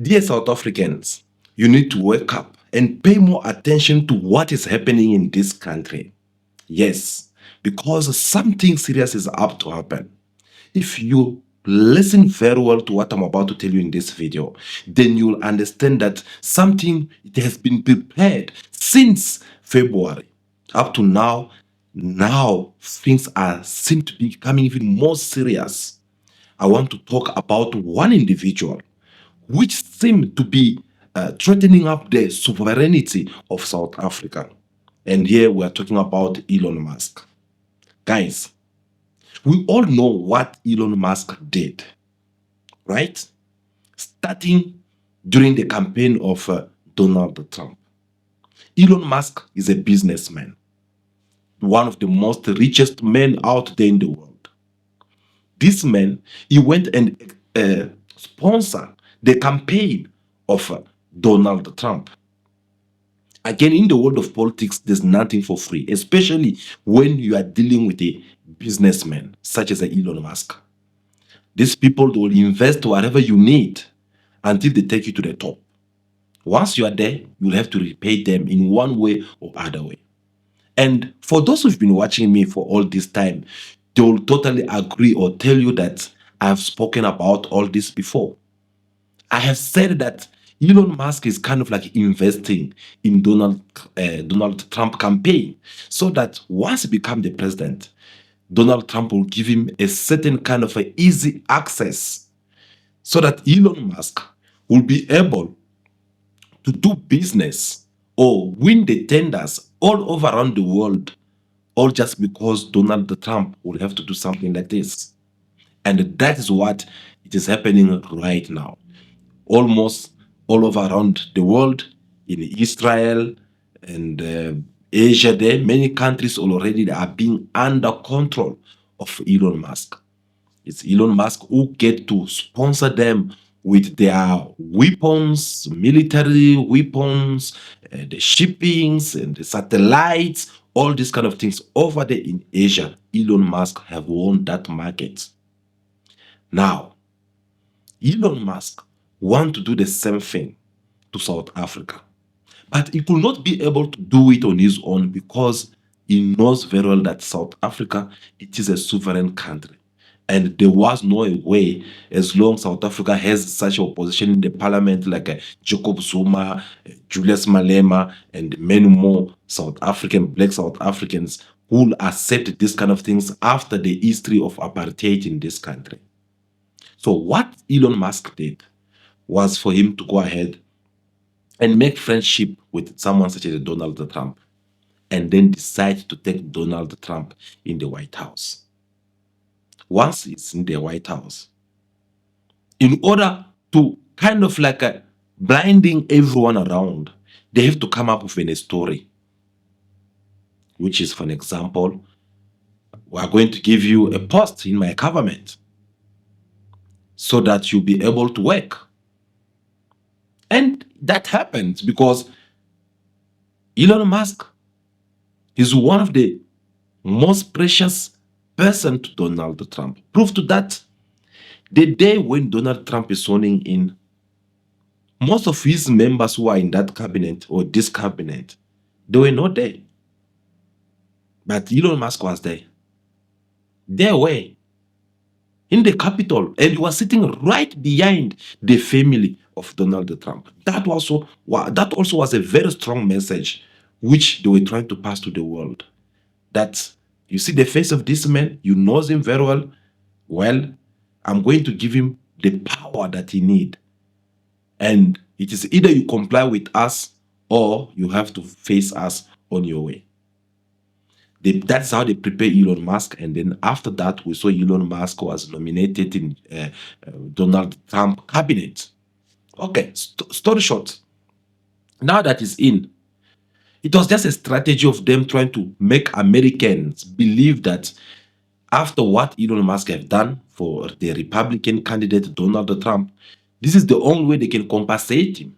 Dear South Africans, you need to wake up and pay more attention to what is happening in this country. Yes, because something serious is up to happen. If you listen very well to what I'm about to tell you in this video, then you'll understand that something it has been prepared since February up to now. Now things are seem to be becoming even more serious. I want to talk about one individual which seem to be threatening up the sovereignty of South Africa. And here we are talking about Elon Musk. Guys, we all know what Elon Musk did, right? Starting during the campaign of Donald Trump. Elon Musk is a businessman, one of the most richest men out there in the world. This man, he went and sponsored the campaign of Donald Trump. Again, in the world of politics, there's nothing for free, especially when you are dealing with a businessman such as Elon Musk. These people will invest whatever you need until they take you to the top. Once you are there, you'll have to repay them in one way or other way. And for those who've been watching me for all this time, they will totally agree or tell you that I have spoken about all this before. I have said that Elon Musk is kind of like investing in Donald Trump campaign so that once he becomes the president, Donald Trump will give him a certain kind of a easy access so that Elon Musk will be able to do business or win the tenders all over around the world, all just because Donald Trump will have to do something like this. And that is what it is happening right now. Almost all over around the world, in Israel and Asia, there, many countries already are being under control of Elon Musk. It's Elon Musk who get to sponsor them with their weapons, military weapons, the shippings and the satellites, all these kind of things over there in Asia. Elon Musk have won that market. Now, Elon Musk want to do the same thing to South Africa, but he could not be able to do it on his own because he knows very well that South Africa, it is a sovereign country. And there was no way, as long South Africa has such opposition in the parliament like Jacob Zuma, Julius Malema, and many more black South Africans who will accept this kind of things after the history of apartheid in this country. So what Elon Musk did was for him to go ahead and make friendship with someone such as Donald Trump, and then decide to take Donald Trump in the White House. Once it's in the White House, in order to kind of like blinding everyone around, they have to come up with a story, which is, for an example, we are going to give you a post in my government so that you'll be able to work. And that happens because Elon Musk is one of the most precious person to Donald Trump. Proof to that, the day when Donald Trump is sworn in, most of his members who are in that cabinet or this cabinet, they were not there. But Elon Musk was there. They were in the Capitol, and he was sitting right behind the family of Donald Trump. That also was a very strong message which they were trying to pass to the world. That you see the face of this man, you know him very well. Well, I'm going to give him the power that he needs. And it is either you comply with us or you have to face us on your way. That's how they prepare Elon Musk. And then after that, we saw Elon Musk was nominated in Donald Trump cabinet. Okay, story short. Now that he's in, it was just a strategy of them trying to make Americans believe that after what Elon Musk have done for the Republican candidate Donald Trump, this is the only way they can compensate him.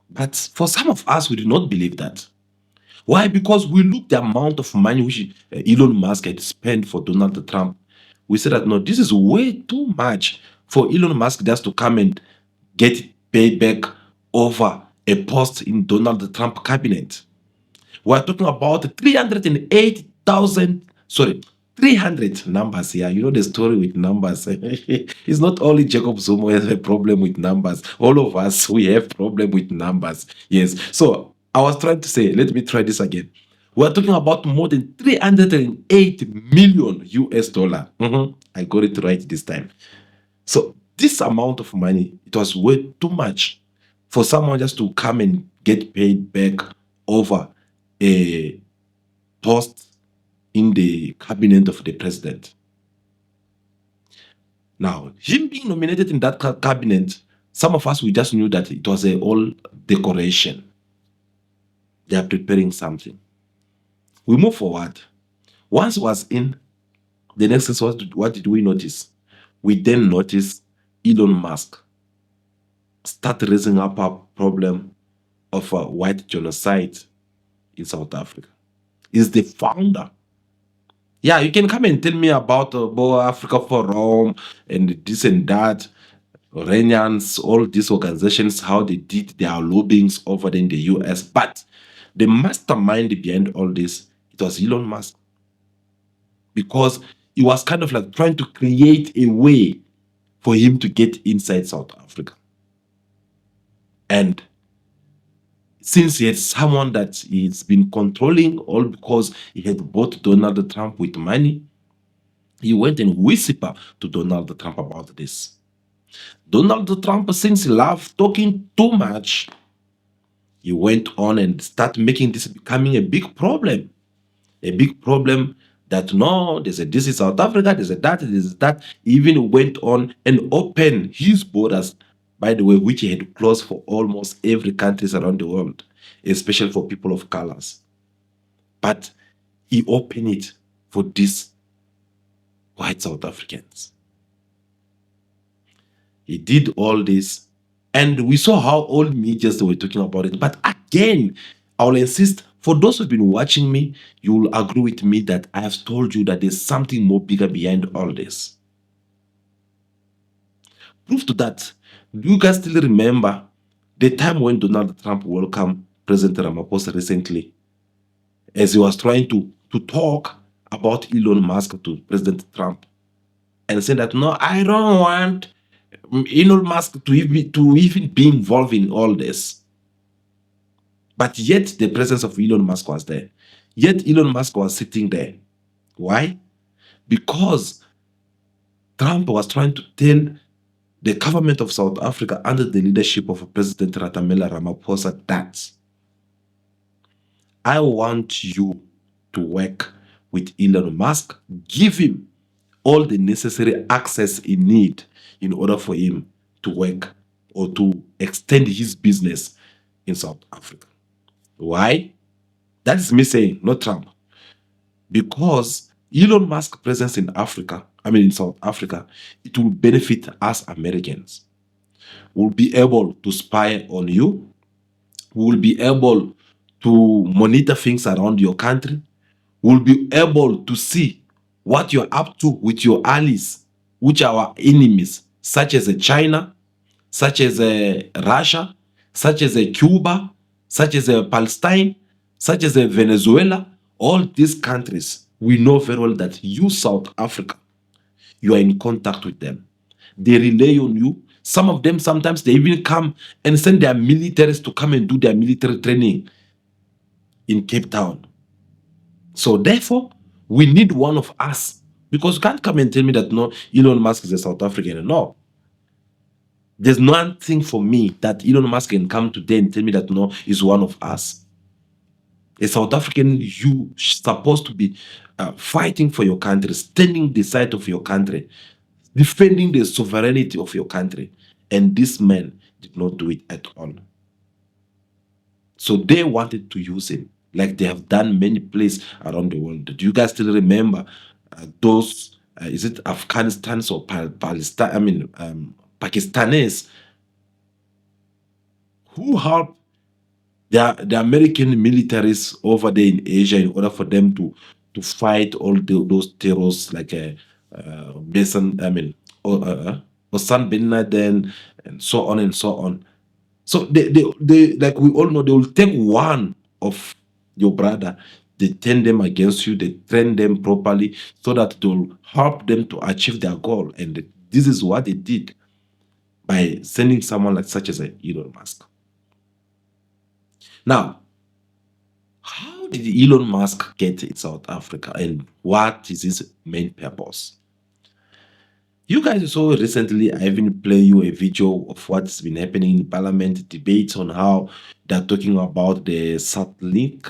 But for some of us, we do not believe that. Why? Because we look the amount of money which Elon Musk had spent for Donald Trump. We said that no, this is way too much for Elon Musk just to come and get payback over a post in Donald Trump cabinet. We're talking about 308,000, sorry, 300 numbers here. You know the story with numbers. It's not only Jacob Zuma who has a problem with numbers. All of us, we have problem with numbers. Yes. So I was trying to say, let me try this again. We're talking about more than 308 million US dollar. I got it right this time. So this amount of money, it was way too much for someone just to come and get paid back over a post in the cabinet of the president. Now, him being nominated in that cabinet, some of us, we just knew that it was a all decoration. They are preparing something. We move forward. Once it was in, the next thing was, what did we notice? We then noticed Elon Musk start raising up a problem of white genocide in South Africa. Is the founder. Yeah, you can come and tell me about Africa Forum and this and that, Iranians, all these organizations, how they did their lobbyings over there in the US. But the mastermind behind all this, it was Elon Musk. Because he was kind of like trying to create a way for him to get inside South Africa. And since he had someone that he's been controlling, all because he had bought Donald Trump with money, he went and whispered to Donald Trump about this. Donald Trump, since he loved talking too much, he went on and started making this becoming a big problem. A big problem that no, there's a this is South Africa, there's a that, there's that. He even went on and opened his borders, by the way, which he had closed for almost every countries around the world, especially for people of colors. But he opened it for these white South Africans. He did all this, and we saw how all medias were talking about it. But again, I'll insist, for those who've been watching me, you will agree with me that I have told you that there's something more bigger behind all this. Proof to that, do you guys still remember the time when Donald Trump welcomed President Ramaphosa recently, as he was trying to talk about Elon Musk to President Trump, and said that, no, I don't want Elon Musk to even be involved in all this. But yet the presence of Elon Musk was there. Yet Elon Musk was sitting there. Why? Because Trump was trying to tell the government of South Africa under the leadership of President Ratamela Ramaphosa that I want you to work with Elon Musk, give him all the necessary access he needs in order for him to work or to extend his business in South Africa. Why? That is me saying, not Trump. Because Elon Musk's presence in Africa, in South Africa, it will benefit us Americans. We'll be able to spy on you. We'll be able to monitor things around your country. We'll be able to see what you're up to with your allies, which are our enemies, such as China, such as Russia, such as Cuba, such as Palestine, such as Venezuela. All these countries, we know very well that you, South Africa, you are in contact with them. They rely on you. Some of them, sometimes they even come and send their militaries to come and do their military training in Cape Town. So therefore, we need one of us, because you can't come and tell me that no, Elon Musk is a South African. No. There's nothing for me that Elon Musk can come today and tell me that no, he's one of us. A South African, you supposed to be fighting for your country, standing the side of your country, defending the sovereignty of your country. And this man did not do it at all. So they wanted to use him, like they have done many places around the world. Do you guys still remember those, is it Afghanistan or Palestine, Pakistanis who helped the American militaries over there in Asia in order for them to fight all those terrorists like Mason, Osama bin Laden, and so on and so on. So they like we all know, they will take one of your brother, they turn them against you, they train them properly so that it will help them to achieve their goal. And this is what they did by sending someone like such as Elon Musk. Now, how did Elon Musk get in South Africa and what is his main purpose? You guys saw recently, I even play you a video of what's been happening in Parliament debates on how they're talking about the Satellite,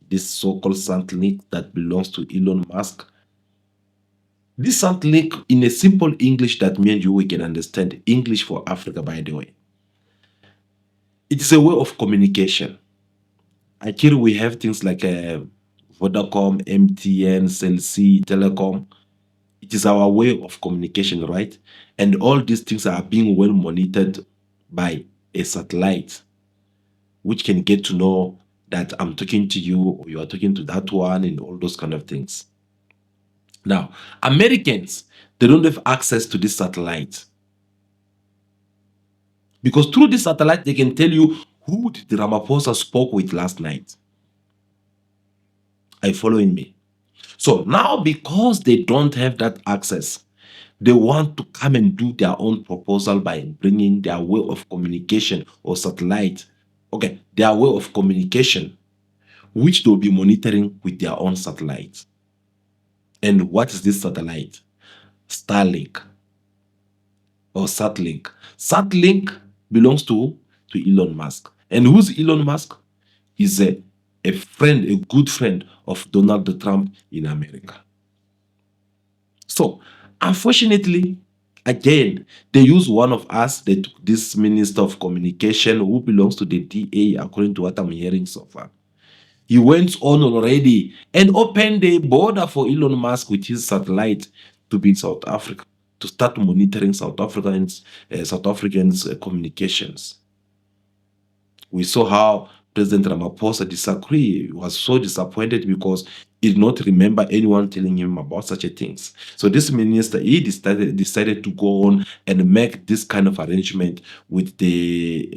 this so-called Satellite that belongs to Elon Musk. This Satellite, in a simple English that me and you we can understand, English for Africa, by the way, it is a way of communication. Actually, we have things like Vodacom, MTN, Cell C, Telecom. It is our way of communication, right? And all these things are being well monitored by a satellite, which can get to know that I'm talking to you or you are talking to that one and all those kind of things. Now, Americans, they don't have access to this satellite because through this satellite, they can tell you who did Ramaphosa spoke with last night. Are you following me? So now, because they don't have that access, they want to come and do their own proposal by bringing their way of communication or satellite. Okay, their way of communication, which they'll be monitoring with their own satellite. And what is this satellite? Starlink or Satlink. Satlink belongs to Elon Musk. And who's Elon Musk? He's a friend, a good friend of Donald Trump in America. So, unfortunately, again, they use one of us, this Minister of Communication who belongs to the DA, according to what I'm hearing so far. He went on already and opened the border for Elon Musk with his satellite to be in South Africa, to start monitoring South Africans' communications. We saw how President Ramaphosa disagreed. He was so disappointed because he did not remember anyone telling him about such a things. So this minister, he decided to go on and make this kind of arrangement with the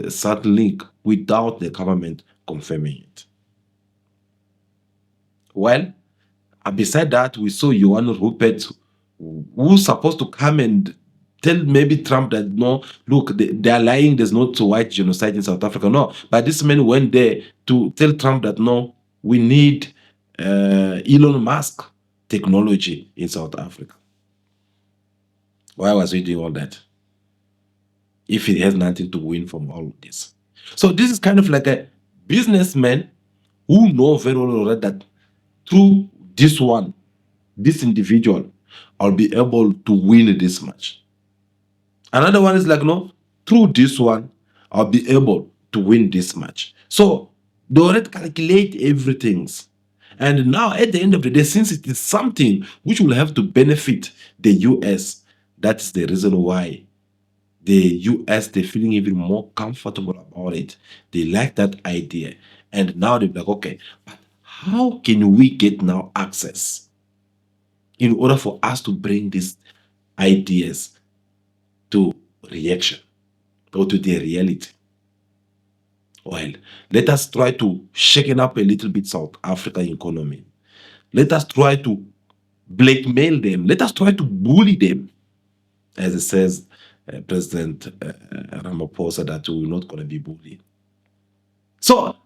Starlink without the government confirming it. Well, and beside that, we saw Johan Rupert, who's supposed to come and tell maybe Trump that no, look, they are lying, there's not white genocide in South Africa. No, but this man went there to tell Trump that no, we need Elon Musk technology in South Africa. Why was he doing all that if he has nothing to win from all of this? So this is kind of like a businessman who know very well already that through this individual, I'll be able to win this match. Another one is like, no, through this one, I'll be able to win this match. So they already calculate everything. And now at the end of the day, since it is something which will have to benefit the US, that's the reason why the US, they're feeling even more comfortable about it. They like that idea. And now they're like, okay, but how can we get now access in order for us to bring these ideas to reaction or to their reality? Well, let us try to shaken up a little bit South African economy. Let us try to blackmail them. Let us try to bully them, as it says President Ramaphosa, that we're not going to be bullied. So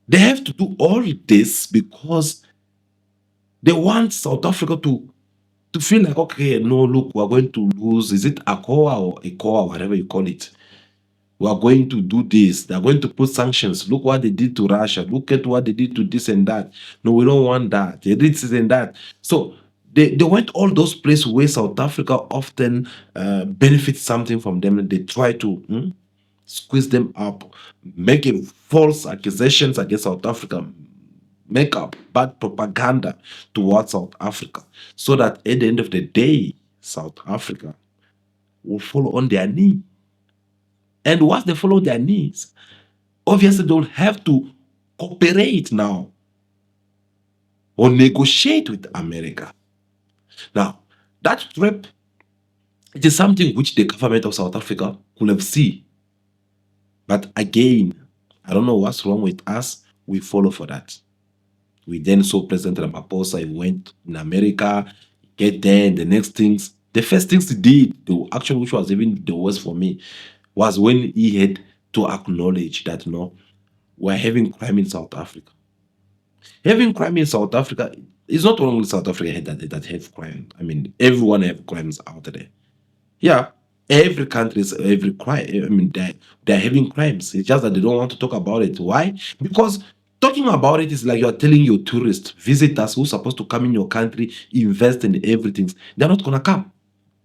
they have to do all this because they want South Africa to feel like, okay, no, look, we're going to lose. Is it ACOA or ECOA, whatever you call it? We are going to do this. They're going to put sanctions. Look what they did to Russia. Look at what they did to this and that. No, we don't want that. They did this and that. So they went all those places where South Africa often benefits something from them, and they try to squeeze them up, make false accusations against South Africa, make up bad propaganda towards South Africa, so that at the end of the day, South Africa will fall on their knee. And once they follow their needs, obviously they'll have to cooperate now or negotiate with America. Now, that trip It is something which the government of South Africa could have seen. But again, I don't know what's wrong with us. We follow for that. We then saw President Ramaphosa. He went in America, get there, and the next things, the first things he did, actually, which was even the worst for me, was when he had to acknowledge that no, we're having crime in South Africa. Having crime in South Africa is not only South Africa that have crime. I mean, everyone have crimes out there. Yeah, every country is every crime. I mean, they're having crimes. It's just that they don't want to talk about it. Why? Because talking about it is like you are telling your tourists, visitors who's supposed to come in your country, invest in everything. They're not gonna come.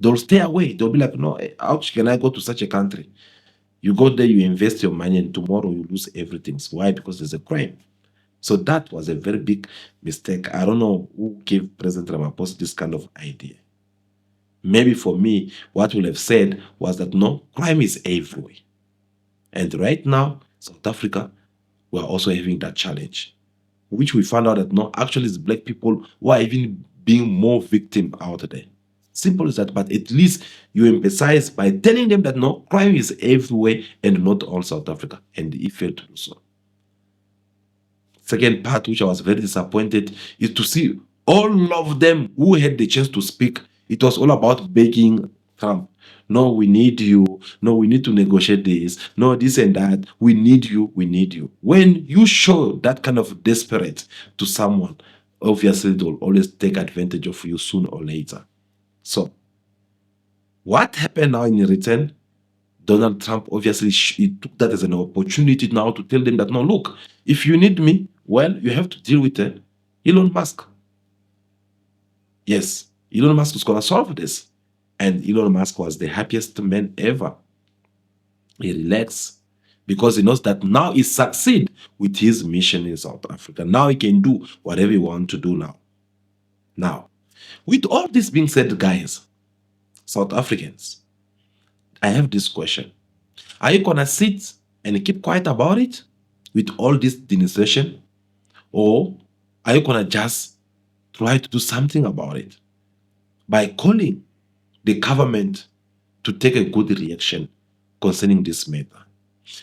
They'll stay away. They'll be like, no, how can I go to such a country? You go there, you invest your money, and tomorrow you lose everything. Why? Because there's a crime. So that was a very big mistake. I don't know who gave President Ramaphosa this kind of idea. Maybe for me, what we'll have said was that no, crime is everywhere. And right now, South Africa, we're also having that challenge, which we found out that no, actually it's black people who are even being more victim out there. Simple as that, but at least you emphasize by telling them that no, crime is everywhere and not all South Africa. And he failed to do so. Second part, which I was very disappointed, is to see all of them who had the chance to speak. It was all about begging Trump. No, we need you. No, we need to negotiate this. No, this and that. We need you. We need you. When you show that kind of desperate to someone, obviously they'll always take advantage of you sooner or later. So, what happened now in return? Donald Trump obviously he took that as an opportunity now to tell them that no, look, if you need me, well, you have to deal with Elon Musk. Yes, Elon Musk is going to solve this. And Elon Musk was the happiest man ever. He relaxed because he knows that now he succeed with his mission in South Africa. Now he can do whatever he wants to do now. Now, with all this being said, guys, South Africans, I have this question. Are you going to sit and keep quiet about it with all this demonstration? Or are you going to just try to do something about it by calling the government to take a good reaction concerning this matter?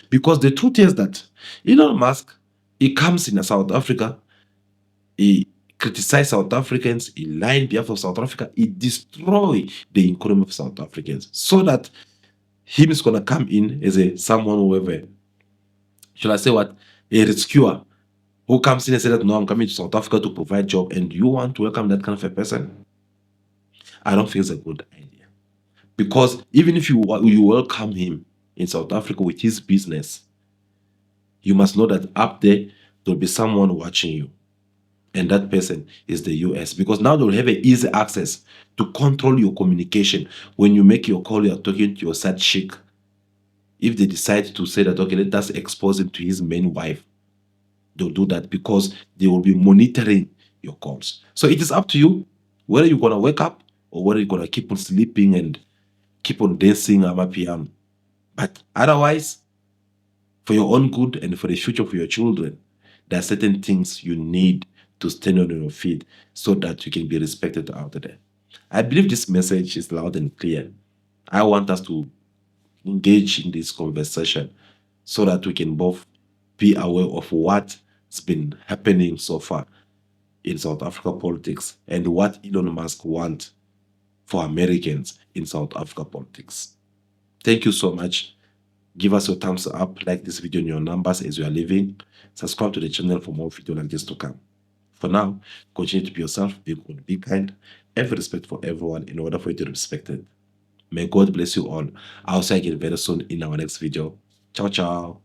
Because the truth is that Elon Musk, he comes in South Africa, he criticizes South Africans, he lies on behalf of South Africa, he destroy the economy of South Africans so that him is going to come in as a someone whoever, shall I say what, a rescuer who comes in and says that no, I'm coming to South Africa to provide job, and you want to welcome that kind of a person? I don't think it's a good idea. Because even if you welcome him in South Africa with his business, you must know that up there, there'll be someone watching you. And that person is the US. Because now they'll have an easy access to control your communication. When you make your call, you're talking to your side chick. If they decide to say that, okay, let us expose him to his main wife, they'll do that because they will be monitoring your calls. So it is up to you whether you're going to wake up or whether you're going to keep on sleeping and keep on dancing amapiano. But otherwise, for your own good and for the future of your children, there are certain things you need to stand on your feet so that you can be respected out there. I believe this message is loud and clear. I want us to engage in this conversation so that we can both be aware of what's been happening so far in South Africa politics and what Elon Musk wants for Americans in South Africa politics. Thank you so much. Give us your thumbs up, like this video in your numbers as you are leaving. Subscribe to the channel for more videos like this to come. For now, continue to be yourself, be good, be kind, have respect for everyone in order for you to be respected. May God bless you all. I'll see you again very soon in our next video. Ciao, ciao.